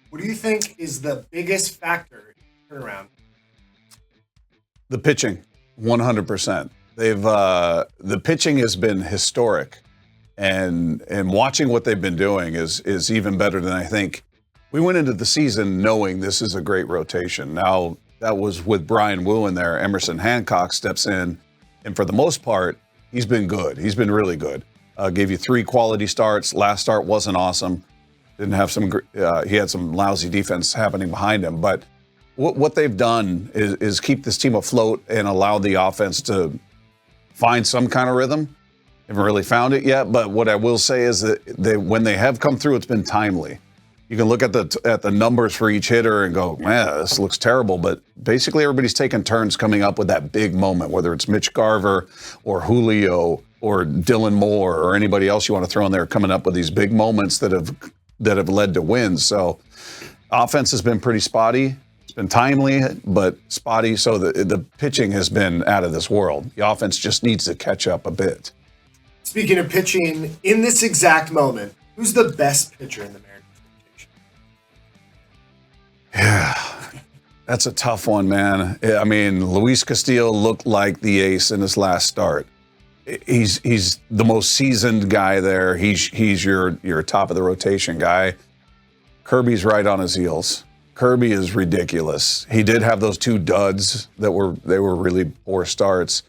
What do you think is the biggest factor in turnaround? The pitching, 100%. The pitching has been historic, and watching what they've been doing is even better than I think. We went into the season knowing this is a great rotation. Now that was with Brian Wu in there. Emerson Hancock steps in, and for the most part, he's been good. He's been really good. Gave you 3 quality starts. Last start wasn't awesome. Didn't have he had some lousy defense happening behind him, but what they've done is keep this team afloat and allow the offense to find some kind of rhythm. Haven't really found it yet, but what I will say is that when they have come through, it's been timely. You can look at the numbers for each hitter and go, man, this looks terrible. But basically, everybody's taking turns coming up with that big moment, whether it's Mitch Garver or Julio or Dylan Moore or anybody else you want to throw in there, coming up with these big moments that have led to wins. So offense has been pretty spotty. It's been timely, but spotty. So the pitching has been out of this world. The offense just needs to catch up a bit. Speaking of pitching, in this exact moment, who's the best pitcher in the Mariners rotation? Yeah, that's a tough one, man. I mean, Luis Castillo looked like the ace in his last start. He's the most seasoned guy there. He's your top of the rotation guy. Kirby's right on his heels. Kirby is ridiculous. He did have those 2 duds they were really poor starts.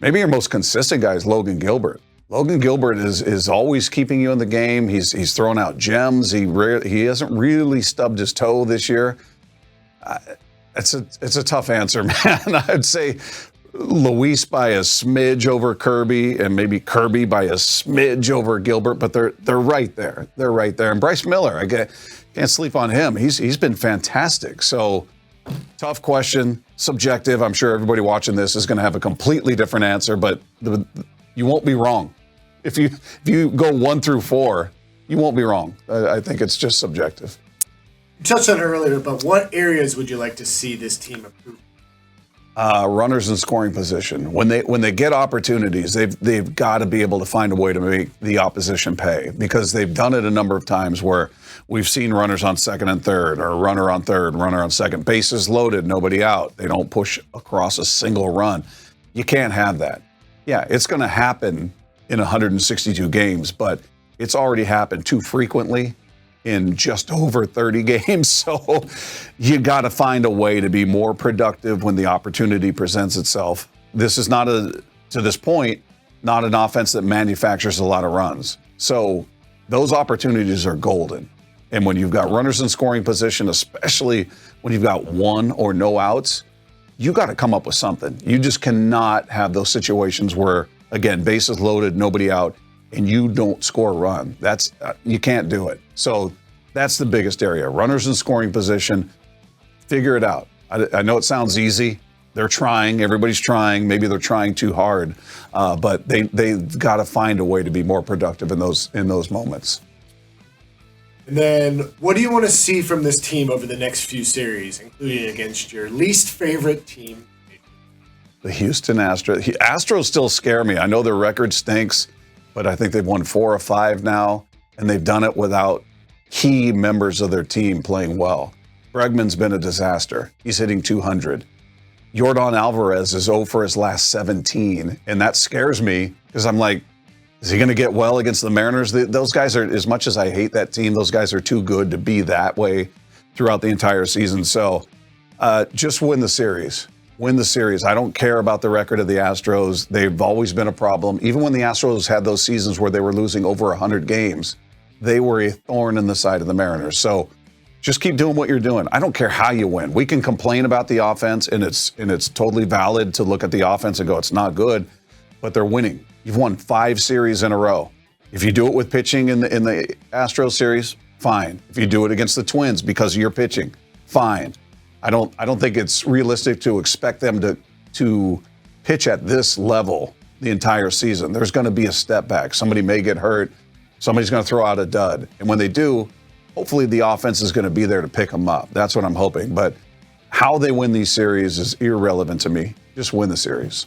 Maybe your most consistent guy is Logan Gilbert. Logan Gilbert is always keeping you in the game. He's throwing out gems. He hasn't really stubbed his toe this year. It's a tough answer, man. I'd say Luis by a smidge over Kirby, and maybe Kirby by a smidge over Gilbert, but they're right there. They're right there. And Bryce Miller, I can't sleep on him. He's been fantastic. So tough question, subjective. I'm sure everybody watching this is going to have a completely different answer, but you won't be wrong. If you go 1 through 4, you won't be wrong. I think it's just subjective. You touched on it earlier, but what areas would you like to see this team improve? Runners in scoring position. When they get opportunities, they've got to be able to find a way to make the opposition pay, because they've done it a number of times where we've seen runners on second and third, or a runner on third, runner on second, bases loaded, nobody out. They don't push across a single run. You can't have that. Yeah, it's going to happen in 162 games, but it's already happened too frequently in just over 30 games. So you got to find a way to be more productive when the opportunity presents itself. This is to this point, not an offense that manufactures a lot of runs. So those opportunities are golden. And when you've got runners in scoring position, especially when you've got 1 or no outs, you got to come up with something. You just cannot have those situations where, again, bases loaded, nobody out, and you don't score a run. You can't do it. So that's the biggest area. Runners in scoring position, figure it out. I know it sounds easy. They're trying. Everybody's trying. Maybe they're trying too hard, but they've got to find a way to be more productive in those moments. And then, what do you want to see from this team over the next few series, including against your least favorite team? The Houston Astros. Astros still scare me. I know their record stinks, but I think they've won 4 or 5 now, and they've done it without key members of their team playing well. Bregman's been a disaster. He's hitting 200. Yordan Alvarez is 0 for his last 17, and that scares me because I'm like, is he going to get well against the Mariners? Those guys are, as much as I hate that team, those guys are too good to be that way throughout the entire season. So just win the series. Win the series. I don't care about the record of the Astros. They've always been a problem. Even when the Astros had those seasons where they were losing over 100 games, they were a thorn in the side of the Mariners. So just keep doing what you're doing. I don't care how you win. We can complain about the offense, and it's totally valid to look at the offense and go, it's not good, but they're winning. You've won 5 series in a row. If you do it with pitching in the Astros series, fine. If you do it against the Twins because of your pitching, fine. I don't think it's realistic to expect them to pitch at this level the entire season. There's going to be a step back. Somebody may get hurt. Somebody's going to throw out a dud. And when they do, hopefully the offense is going to be there to pick them up. That's what I'm hoping. But how they win these series is irrelevant to me. Just win the series.